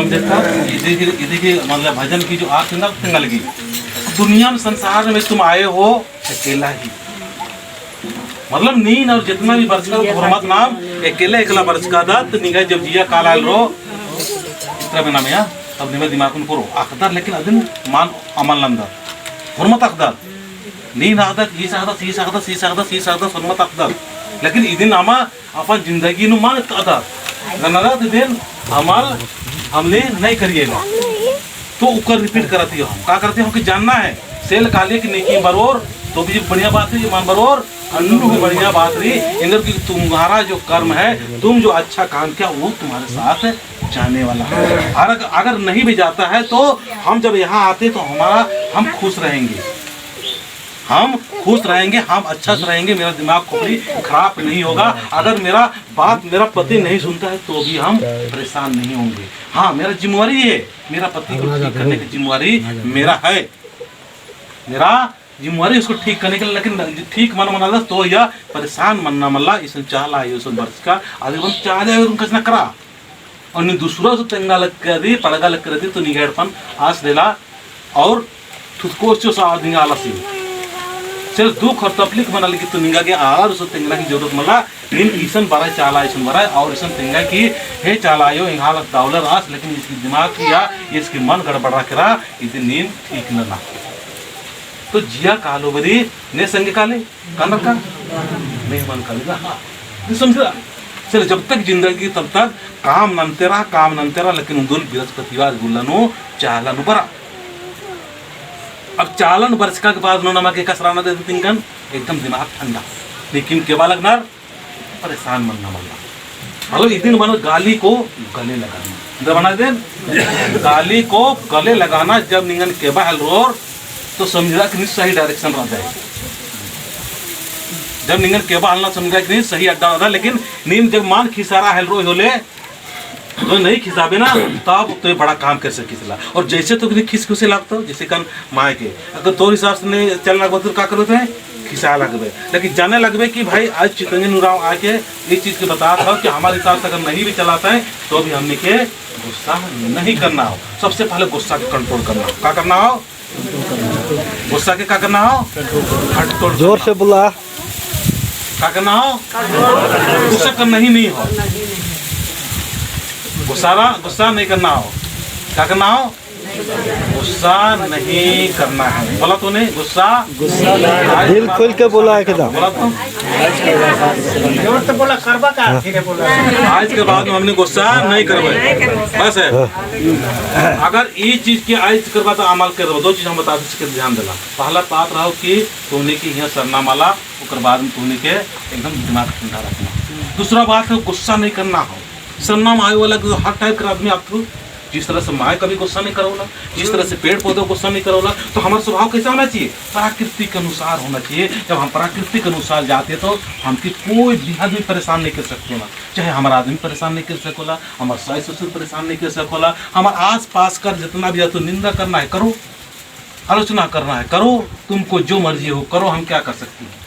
तुम देखा देखिए मतलब भजन की जो आग तिंगा लगी दुनिया में संसार में तुम आए हो अकेला ही मतलब नीन और जितना भी वर्ष का हुरमत नाम अकेला एकला वर्ष का दत्त निगाह जब जिया काला रो इतना बिना में तब निमे दिमाग में करो अखदर लेकिन अदिन मान अमल नंदा हुरमत अखदर नीन आदत ये सागदा हुरमत अखदर लेकिन इदिन आमा अपन जिंदगी नु मान अदर गनरा दिन अमल हमले नहीं करिए ना तो ऊपर रिपीट करती हम क्या करते हम कि जानना है सेल काले की नेकी बरोर तो भी बढ़िया बात है मान बरोर अन्नू भी बढ़िया बात रही इंद्र की तुम्हारा जो कर्म है तुम जो अच्छा काम किया वो तुम्हारे साथ जाने वाला है अगर नहीं भी जाता है तो हम जब यहाँ आते तो हम खुश रहेंगे हम अच्छा से रहेंगे मेरा दिमाग खोपड़ी खराब नहीं होगा अगर मेरा पति नहीं सुनता है तो भी हम परेशान नहीं होंगे हाँ मेरा जिम्मेवारी है मेरा पति को ठीक करने की जिम्मेवारी मेरा है मेरा जिम्मेवारी उसको ठीक करने के लिए लेकिन ठीक मन मना तो या परेशान मनना मल्ला इस चाला वर्ष का आदि चाह कस न करा और दूसरा से तेंगा लग कर दी पड़गा लग कर दी तो निगेड़पन आस देला और तुझको दिंगा आलसी सिर्फ दुख और तकलीफ बना लेकिन तो निगा के आर उस तेंगा की जरूरत मला इन ईसन बरा चाला ईसन बरा और ईसन तेंगा की हे चालायो इंगा लग दावलर आस लेकिन इसकी दिमाग की या इसकी मन गड़बड़ा करा इतनी नींद ठीक न ना तो जिया कालो बरी ने संग काले कान रखा नहीं मन काले समझा चल जब तक जिंदगी तब तक काम नंतेरा लेकिन उन बृहस्पतिवार गुल्लनु चालन बरा अब चालन वर्ष का के बाद नमा के कसराना दे तिंकन एकदम दिमाग ठंडा लेकिन के बालक नार परेशान मनना मल्ला मतलब इतनी बनो गाली को गले लगाना जब बना दे गाली को गले लगाना जब निंगन के बाल रोर तो समझा कि नहीं सही डायरेक्शन रह जाए जब निंगन के बाल ना समझा कि नहीं सही अड्डा रहा लेकिन नींद जब मान खिसारा है रो होले तो नहीं खिसाबे ना तब तो बड़ा काम कर सकिसला और जैसे तो खिस खुसे लगता हो जैसे कन माए के अगर तो हिसाब से नहीं चलना तो क्या करोगे है खिसा लगबे लेकिन जाने लगबे कि भाई आज चितरंजन उराव आके इस चीज के बता था कि हमारे हिसाब से अगर नहीं भी चलाता है तो भी हमने के गुस्सा नहीं करना हो सबसे पहले गुस्सा को कंट्रोल करना हो क्या करना हो गुस्सा के क्या करना हो कंट्रोल जोर से बोला क्या करना हो गुस्सा करना ही नहीं हो गुस्सा नहीं करना हो क्या करना हो गुस्सा नहीं करना है बोला तो नहीं गुस्सा दिल खोल के बोला एकदम बोला तो बोला करबा का ठीक है बोला आज के बाद में हमने गुस्सा नहीं करवाए बस है अगर ये चीज की आज करवा तो अमल कर दो चीज हम बता सकते ध्यान देना पहला बात रहो कि तूने की यहाँ सरना माला उसके बाद में तूने के एकदम दिमाग ठंडा रखना दूसरा बात है गुस्सा नहीं करना हो सरना माए वाला हर टाइप का आदमी आपको जिस तरह से माए कभी गुस्सा नहीं करोला जिस तरह से पेड़ पौधे गुस्सा नहीं करोला तो हमारा स्वभाव कैसा होना चाहिए प्रकृति के अनुसार होना चाहिए जब हम प्रकृति के अनुसार जाते तो हमकी कोई भी आदमी परेशान नहीं कर सकते ना चाहे हमारा आदमी परेशान नहीं कर सकोला हमारा सास ससुर परेशान नहीं कर सकोला हमारे आस पास कर जितना भी तो निंदा करना है करो आलोचना करना है करो तुमको जो मर्जी हो करो हम क्या कर सकते हैं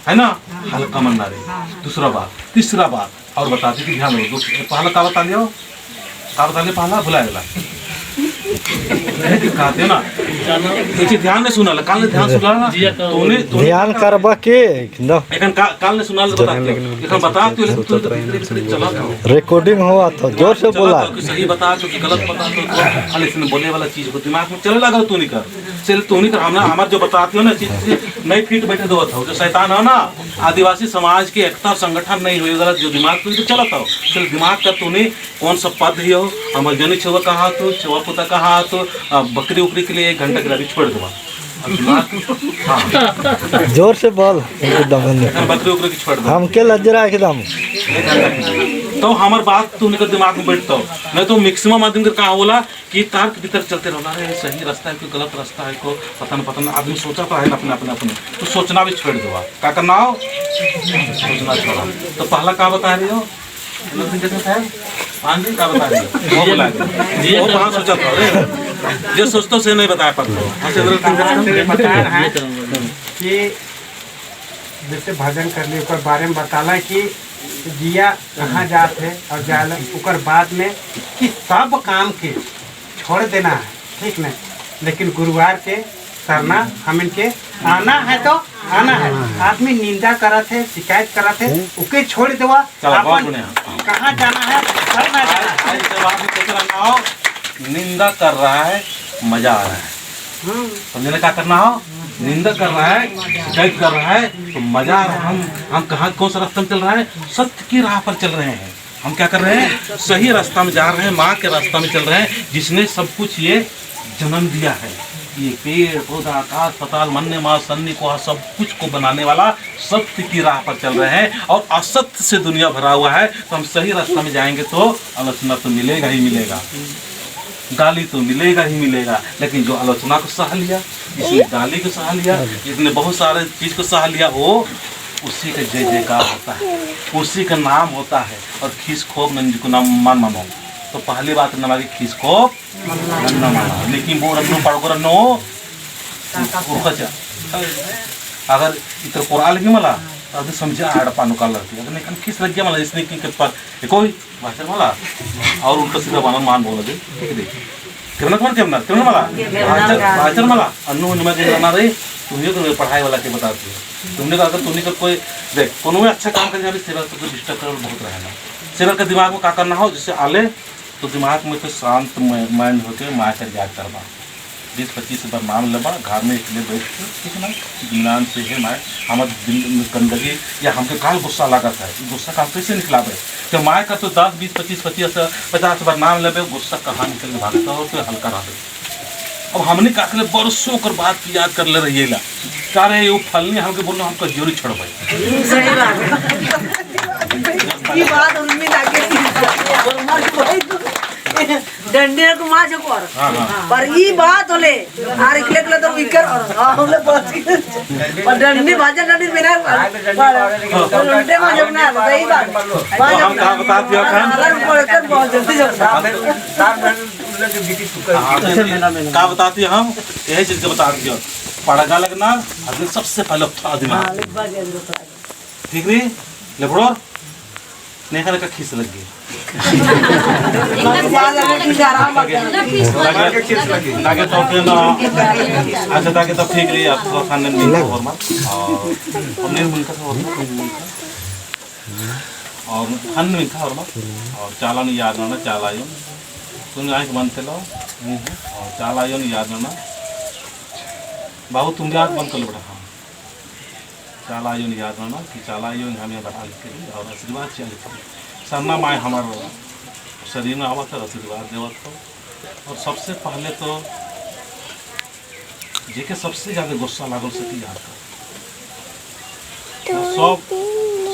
है ना हल्का मन ना रहे दूसरा बात तीसरा बात और बता दी कि ध्यान रखो पहला का बता लिया पहला भुलाएगा कहते ना ध्यान ने सुना काल ने ध्यान सुना ना तूने ध्यान करबा के एकदम काल ने सुना बता चला रिकॉर्डिंग हुआ था जोर से बोला सही बता तो कि गलत बता तो खाली इसने बोलने वाला चीज को दिमाग में चले लगा तू नहीं कर चल तू नहीं कर हम हमारे जो बताते हो ना चीज नहीं फिट बैठे दो था जो शैतान हो ना आदिवासी समाज की एकता संगठन नहीं हुई गलत जो दिमाग तो चला था चल दिमाग का तूने कौन सा पद ही हो हमारे जनी छुआ कहा तो छुआ पुता कहा तो बकरी उकरी के लिए 1 घंटा के लिए छोड़ दो जोर से बोल एकदम बकरी उकरी की छोड़ दो हम के लज्जरा एकदम तो हमार बात तूने का दिमाग में बैठता हो नहीं तो मैक्सिमम आदमी का कहा बोला कि तार के भीतर चलते रहो अरे सही रास्ता है कोई गलत रास्ता है को पता नहीं आदमी सोचा तो है अपने तो सोचना भी छोड़ दो क्या करना हो सोचना छोड़ा तो पहला क्या बता रही हो हाँ जी क्या बता रही हो वो बोला वो कहाँ सोचा था जो सोचता से नहीं बताया कि जैसे भजन करने के बारे में बताला कि जिया कहाँ जात है और जाल उकर बाद में कि सब काम के छोड़ देना है, ठीक न। लेकिन गुरुवार के करना हम इनके आना है तो आना है। आदमी निंदा करत है, शिकायत करत है, उके छोड़ देवा। कहाँ जाना है करना है। निंदा कर रहा है, मजा आ रहा है। समझने क्या करना हो, निंदा कर रहा है, शिकायत कर रहा है तो मजा आ रहा है। हम कहाँ कौन सा रास्ता में चल रहा है, सत्य की राह पर चल रहे हैं। हम क्या कर रहे हैं, सही रास्ता में जा रहे हैं, माँ के रास्ता में चल रहे हैं, जिसने सब कुछ ये जन्म दिया है। ये पेड़ पौधा आकाश पताल मन्ने माँ सन्नी को सब कुछ को बनाने वाला सत्य की राह पर चल रहे हैं। और असत्य से दुनिया भरा हुआ है, तो हम सही रास्ता में जाएंगे तो आलोचना तो मिलेगा ही मिलेगा, गाली तो मिलेगा ही मिलेगा। लेकिन जो आलोचना को सह लिया, जिसने गाली को सह लिया, जिसने बहुत सारे चीज को सह लिया, वो उसी का जय जयकार होता है, उसी का नाम होता है। और खीस खोप नंजी को नाम मान मानो तो पहली बात नमागी खीस खोप न माना। लेकिन वो रन्नो पड़को रन्नो अगर इतर कोरा लगी मला अभी समझा आड़ पानो का लगती है। अगर खीस लग गया मला इसने की के पर कोई भाषा मला और उनका सीधा बानन मान बोला दे ठीक है। कितना कौन कितना कितना मला भाषा मला अन्नू निमा के ना रे तुम्हें तो पढ़ाई वाला के बताती है। तुमने अगर तुमने का कोई देख कोनो में अच्छा काम करने सेवा तो डिस्टर्ब कर बहुत रहेगा। सेवा का दिमाग में क्या करना हो, जैसे आले तो दिमाग में तो शांत माइंड होकर माँ कर याद करवा 20-25 बार नाम लेबा घर में इसलिए बैठ के ठीक ना ज्ञान से है माँ हमारे दिल में गंदगी या हमके काल गुस्सा लगा था, गुस्सा का कैसे निकलाबे। तो माँ का तो 10, 20, 25, 50 बार नाम लेबे, गुस्सा कहाँ निकल के भागता और फिर हल्का रहे। अब हमने का बरसों कर बात की याद कर ले रही है का रे वो फल नहीं हमके बोलना हमको जोरी छोड़ भाई सही बात उनमें लागे डंडे को मार जो कर पर ई बात होले आर इकले इकले तो विकर और हमले पहुंच गए और डंडे बाजा डंडे मेरा डंडे मार जब ना सही बात हम का बता दिया खान अलग पड़कर बहुत जल्दी जब का बताती हम यही चीज के बता दियो पड़गा लगना आदमी सबसे पहले था दिमाग ठीक नहीं लेबड़ो नेखा का खीस लग गई ताकि तो फिर ना अच्छा ताकि तो ठीक रही आपको खाने में और मत और नहीं मुल्क का और खाने में खा और मत और चालान याद ना चालायो तुम आँख बंद कर लो और चालायो याद ना बाबू तुम भी आँख बंद कर लो बेटा। चालायो याद ना कि चालायो हमें बता के और आशीर्वाद चाहिए सरना माए हमारे शरीर में आवत है आशीर्वाद देवत हो। और सबसे पहले तो जेके सबसे ज़्यादा गुस्सा लागल से याद कर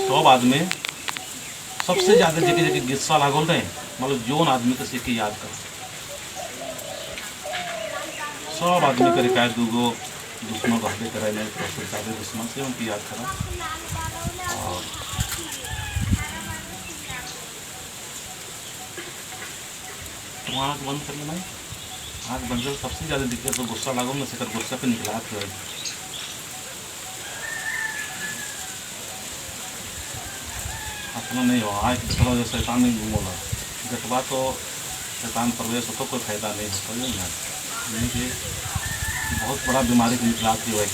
सब आदमी सबसे ज़्यादा जेके जेके गुस्सा लागल रहे मतलब जोन आदमी के से याद कर सब आदमी के रिकायत दूगो दुश्मन रहते करे नहीं तो सबसे ज़्यादा दुश्मन से उनकी याद करा। और तुम आँख बंद कर लेना, आँख बंद कर सबसे ज़्यादा दिक्कत तो गुस्सा लागो ना सेकर गुस्सा पे निकला तो अपना नहीं हो आँख थोड़ा जो शैतान नहीं घूमोगा गटवा तो शैतान प्रवेश हो तो कोई फायदा नहीं होता नहीं कि बहुत बड़ा बीमारी की निकला थी वही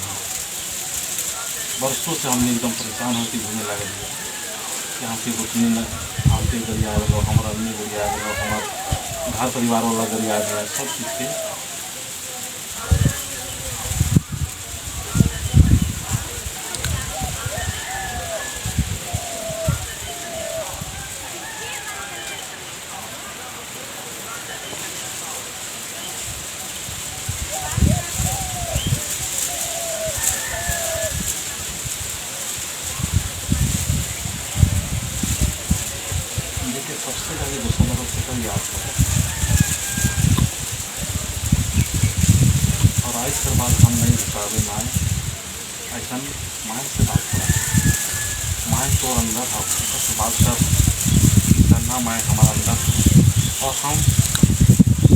वर्षों से हमने एकदम परेशान होकर घूमने लगे कि हमके रुकने न हमके गरिया गलो हमारा आदमी गरिया गलो हमारा घर परिवार वाला गरिया गया सब चीज़ के सबसे ज़्यादा गुस्सा लगा उसको याद करो और आज के बाद हम नहीं गुस्सावे माए ऐसा माए से बात करा माए तो अंदर था उससे बात कर करना माए हमारा अंदर और हम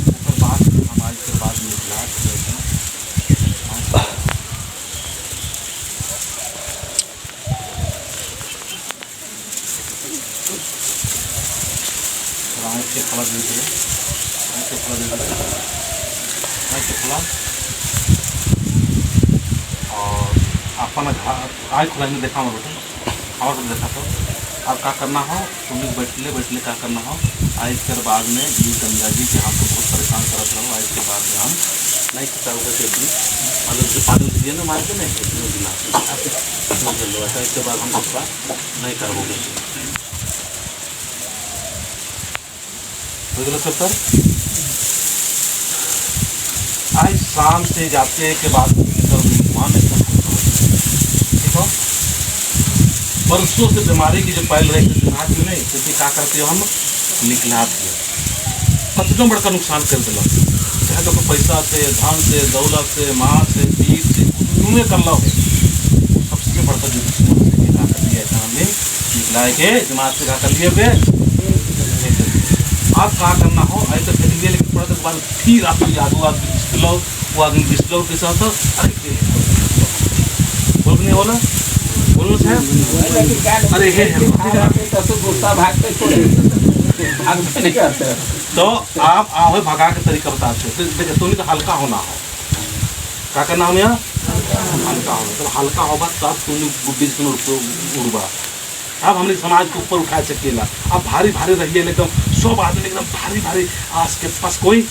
ऊपर बात हम आज के बाद निकला लो और अपन आँख खुला देखा हमारे बेटे और देखा तो अब क्या करना हो तुम बैठले क्या करना हो आज के बाद में ये गंगा जी के हमको बहुत परेशान करते रहो। आज के बाद में हम नहीं खिंचा होगा के मतलब जो पानी दिए ना मार के नहीं गिलास लो ऐसा। इसके बाद हम दूसरा नहीं करोगे सब सर। आज शाम से जाते के बाद परसों से बीमारी की जो पहल रही थी दिमाग में नहीं क्योंकि क्या करते हो हम निकला दिए कतनों बड़का नुकसान कर दिला चाहे तो पैसा से धन से दौलत से माँ से पीठ से उन्हें कर लो सबसे बड़का जो क्या कर लिया था हमने निकला के दिमाग से क्या कर लिए पे आप क्या करना हो ऐसे फेंक दिए लेकिन पड़ने के बाद फिर आपको याद हुआ बिस्लो वो आदमी बिस्लो के साथ अरे बोल नहीं बोला बोलो साहब अरे हे गुस्सा भागते तो आप आओ भगा के तरीका बताते हो देखिए तुम्हें तो हल्का होना हो क्या करना हो यहाँ हल्का होना तो हल्का होगा तब तुम बुद्धि से उड़वा। अब हमने समाज को ऊपर उठा सकेला अब भारी भारी रहिए एकदम सब आदमी एकदम भारी भारी आज के पास कोई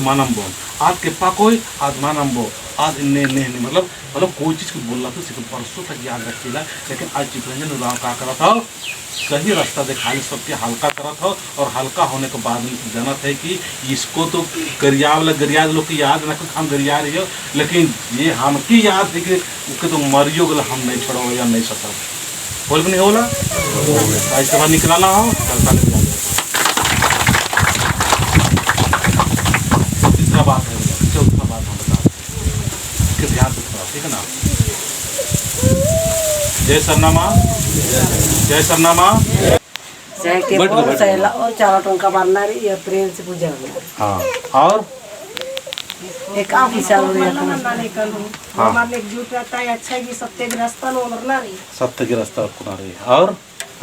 मानम बो आज के पास कोई आज मानम बो आज ने मतलब कोई चीज़ को बोलना तो सिर्फ परसों तक याद रखीला। लेकिन आज चित्रंजन राव क्या करा था सही रास्ता दिखाने सबके हल्का करा था और हल्का होने के बाद में जाना था कि इसको तो गरिया लोग की याद न हम गरिया रही हो लेकिन ये हमकी याद है कि तो मरियो गल हम नहीं छोड़ो या नहीं सता बोल नहीं होला ऐसे बार निकलाना हो हल्का लग जाएगा। तीसरा बात है चौथा बात हम बता इसके ध्यान रखना ठीक है ना। जय सरनामा जय सरनामा जय के बोल सैला और चारा टोंका मारना रही या प्रेम से पूजा करना। हाँ और एक आप ही चालू रही है हमारे एकजुट रहता है अच्छा है कि सत्य के रास्ता नो लड़ना रही सत्य के रास्ता अपना रही है। और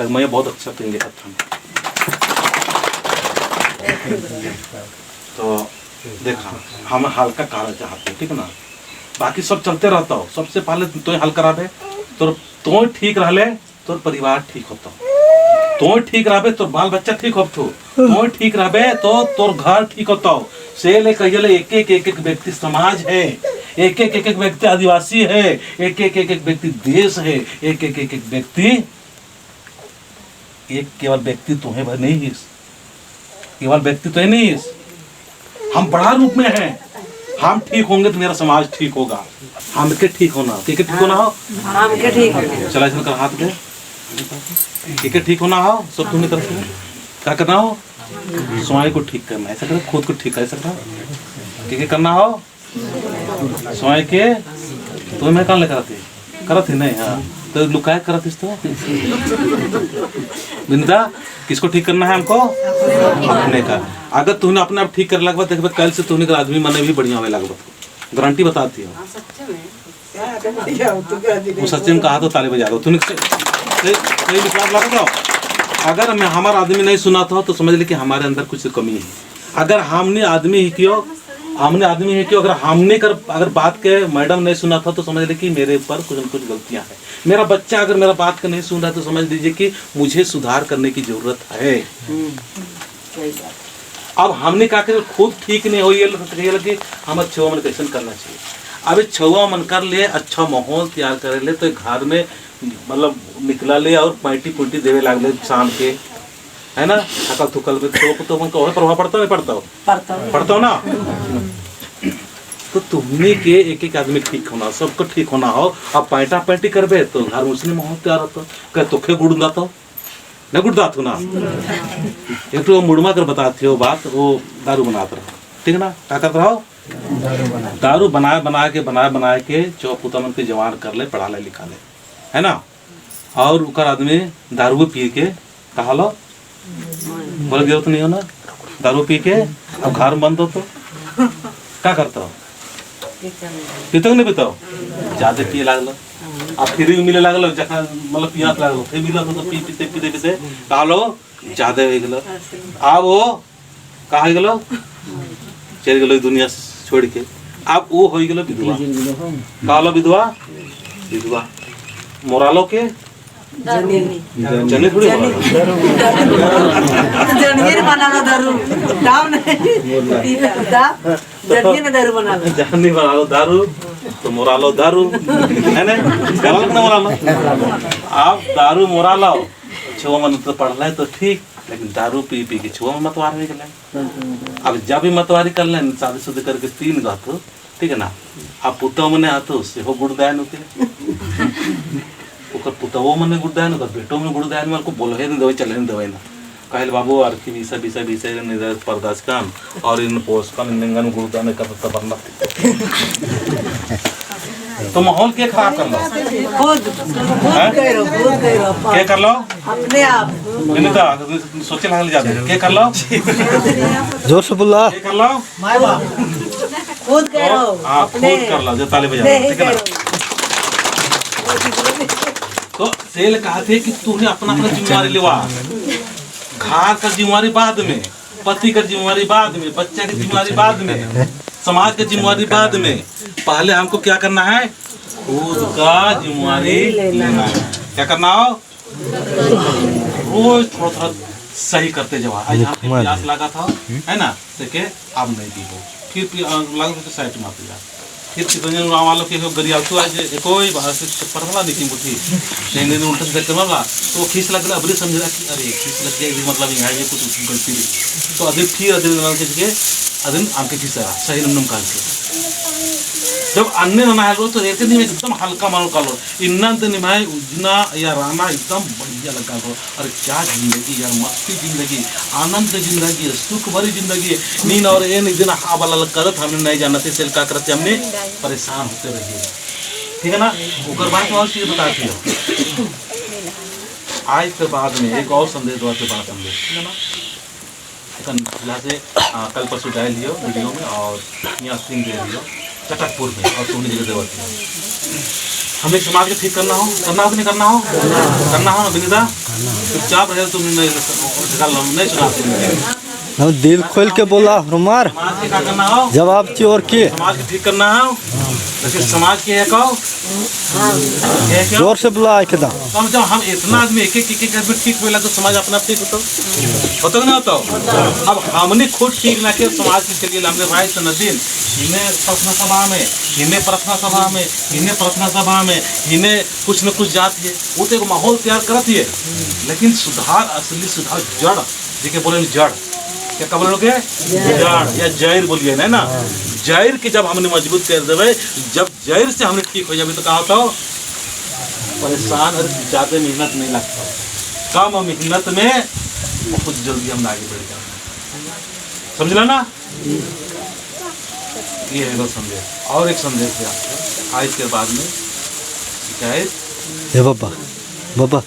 मैं बहुत अच्छा पेंगे तो देखा हम हल्का कारा चाहते ठीक ना बाकी सब चलते रहता हो सबसे पहले तो हल्का रहे तो ठीक रहले तो परिवार ठीक होता तो ठीक रहे तो बाल बच्चा ठीक होतो तो ठीक रहे तो तोर घर ठीक होता से ले कहिए एक व्यक्ति समाज है एक व्यक्ति आदिवासी है एक व्यक्ति देश है एक व्यक्ति एक केवल व्यक्ति तो है नहीं केवल व्यक्ति तो है नहीं हम बड़ा रूप में हैं हम ठीक होंगे तो मेरा समाज ठीक होगा हम के ठीक होना ठीक होना हो हम के ठीक होना चला इसमें कर हाथ दे ठीक है ठीक होना हो सब तुम्हें तरफ से क्या करना हो स्वयं को ठीक करना ऐसा करना खुद को ठीक कर सकता ठीक है करना हो स्वयं के तो मैं कहाँ लेकर आती करत ही नहीं हाँ तो लुकाए करत इस तो बिंदा किसको ठीक करना है हमको अपने का अगर तूने अपने आप ठीक कर लगभग देख कल से तूने आदमी मने भी बढ़िया हुए लगभग गारंटी बताती हो वो सच्चे में कहा तो ताली बजा दो तूने सही विश्वास लगा अगर मैं हमारा आदमी नहीं सुना था तो समझ ले कि हमारे अंदर कुछ कमी है। अगर हमने आदमी ही क्यों अगर हमने अगर बात के मैडम नहीं सुना था तो समझ लीजिए कि मेरे ऊपर कुछ न कुछ गलतियां हैं। मेरा बच्चा अगर मेरा बात का नहीं सुन रहा है तो समझ लीजिए कि मुझे सुधार करने की जरूरत है। अब हमने कहा कि खुद ठीक नहीं हो ये लगे हम अच्छा मन कैसे करना चाहिए। अब छुआ मन कर ले अच्छा माहौल तैयार करे ले तो घर में मतलब निकला ले और पार्टी पुटी देवे लागले शाम के है ना थकल थुकल में तो मन को प्रभाव पड़ता नहीं पड़ता हो ना। तो तुमने के एक आदमी ठीक होना सबको ठीक होना हो। अब पैंटा पैंटी करबे तो घर मुस्लिम माहौल तैयार होता कह तोखे गुड़ तो न गुड़ दात हो ना एक तो मुड़मा कर बताती हो बात वो दारू बनाते रहो ठीक है ना क्या करते रहो दारू बना के चौपुता मन के जवान कर ले पढ़ा ले लिखा ले है ना। और उकर आदमी दारू पी के कहा लो बोल जरूरत नहीं हो ना दारू पी के अब घर बंद हो तो क्या करता हो पीते नहीं पीता ज्यादा पिए लागल अब फिर भी मिले लागल मतलब पियास लागल फिर मिला तो पीते पीते पीते कहा लो ज्यादा हो गल अब वो कहा गलो चल गलो दुनिया छोड़ के अब वो हो गेलो विधवा का होलो विधवा विधवा मोरालो के जने थोड़ी जनिए बना लो दारू दाम नहीं जनिए में दारू बना लो जानी बना लो दारू तो मोरालो दारू है ना गलत ना मोरालो आप दारू मोरालो छुआ मन तो पढ़ला है तो ठीक लेकिन दारू पी पी के छुआ में मतवार हो गए अब जब भी मतवारी कर लें शादी शुद्ध करके 3 गातो ठीक है ना आप पुतौ मने आतो से हो गुड़दायन होते ओकर पुतवो मने गुड़दायन ओकर बेटो में गुड़दायन मन को बोलो है दवाई चले दवाई ना कहल बाबू आर की विसा विसा विसा निदर परदास काम और इन पोस्ट का निंगन गुड़दायन करता बनना तो माहौल के खराब कर लो खुद करो क्या कर लो अपने आप मैंने तो सोचे लागल जाते क्या कर लो जोर से बोला क्या कर लो खुद करो हाँ खुद कर लो जो ताली बजा ठीक है ना तो सेल कहते कि तूने अपना अपना जिम्मेवारी लेवा घर का जिम्मेवारी बाद में पति का जिम्मेवारी बाद में बच्चे की जिम्मेवारी बाद में समाज की जिम्मेवारी बाद में पहले हमको क्या करना है खुद का जिम्मेवारी लेना है क्या करना हो रोज थोड़ा थोड़ा सही करते जाओ आज यहाँ पे प्यास लगा था है ना देखे अब नहीं दी हो फिर लगा तो साइड में आते जा फिर कितने वालों के गरिया तो आज कोई बाहर से चप्पल वाला देखी मुठी शेंगे ने उल्टा सीधा करवा ला तो खींच लग अबरी समझ रहा कि अरे खींच लग गया मतलब यहाँ ये कुछ गलती रही तो अभी फिर अदन आमके खींचा सही नम काल के जब अन्य नमाय लो तो एक दिन एकदम हल्का मानो कालो इन्ना दिन निमाय उजना या राना एकदम बढ़िया लगा लो अरे क्या जिंदगी यार मस्ती जिंदगी आनंद जिंदगी सुख भरी जिंदगी नींद और एक दिन हावला करत हमने नहीं जानते सेल का करते हमने परेशान होते रहिए ठीक है ना ओकर बात और चीज बताती हो आज के बाद में एक और संदेश दो के बाद संदेश ठीक है ना से कल परसों डाल लियो वीडियो में और यहाँ स्क्रीन दे दियो चटकपुर में और सोनी जगह देवत में हमें समाज के ठीक करना हो कि नहीं करना हो ना विनीता चुपचाप रहे तुम नहीं सुना हम दिल खोल के बोला हमार समाज के क्या करना हो जवाब चोर के समाज के ठीक करना हो लेकिन समाज के है कहो जोर से बोला एकदम कम से कम हम इतना आदमी एक आदमी ठीक हुआ तो समाज अपना ठीक होता ना होता अब हमने खुद ठीक ना किया समाज के लिए हमने भाई तो नदीन इन्हें प्रार्थना सभा में इन्हें प्रार्थना सभा में इन्हें प्रार्थना सभा में इन्हें कुछ न कुछ जाती है वो तो एक माहौल तैयार करती है लेकिन सुधार असली सुधार जड़ देखिए बोले जड़ क्या कब बोलोगे जड़ या जैर बोलिए ना जैर के जब हमने मजबूत कर देवे जब जैर से हमने ठीक हो जाए तो कहा होता परेशान और ज्यादा मेहनत नहीं लगता कम मेहनत में बहुत जल्दी हम आगे बढ़ जाते समझ ला ना ये है संदेश और एक संदेश है आपको आज के बाद में शिकायत ए बाबा बाबा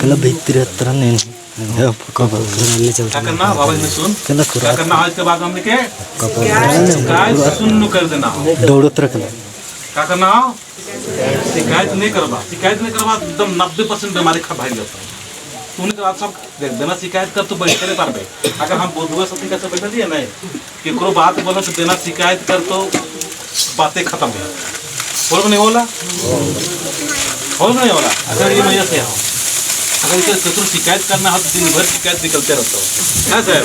कल भीतर तरह नहीं क्या करना बाबा ने सुन क्या करना आज के बाद हमने के शिकायत सुन कर देना दौड़त रखना क्या करना शिकायत नहीं करवा एकदम 90% बीमारी खा भाई जाता है तूने तो सब देख देना शिकायत कर तो बैठ नहीं पारबे अगर हम बोधुआ सब कैसे बैठा दिए नहीं केकरो बात बोलो तो देना शिकायत कर तो बातें खत्म है बोल नहीं होला अगर ये मजा से हो अगर इसे तो शिकायत करना हो तो दिन भर शिकायत निकलते रहता हो सर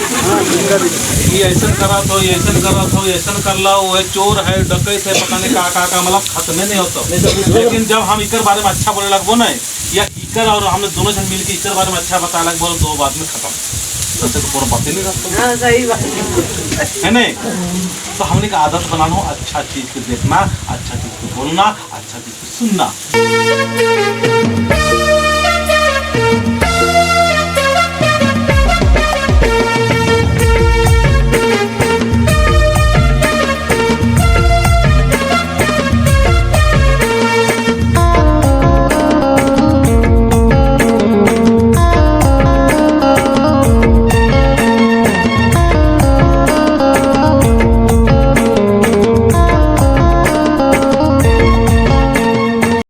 ये ऐसा करा तो ये ऐसा करा तो ये ऐसा कर ला वो है चोर है डकैत है पता नहीं का मतलब खत्म नहीं होता लेकिन जब हम इकर बारे में अच्छा बोले लगबो ना या इकर और हमने दोनों जन मिलकर इकर बारे में अच्छा बता लग बोलो दो बात में खत्म तो पूरा बातें नहीं करता सही बात है नहीं तो हमने का आदत बनाना हो अच्छा चीज को देखना अच्छा चीज को बोलना अच्छा चीज को सुनना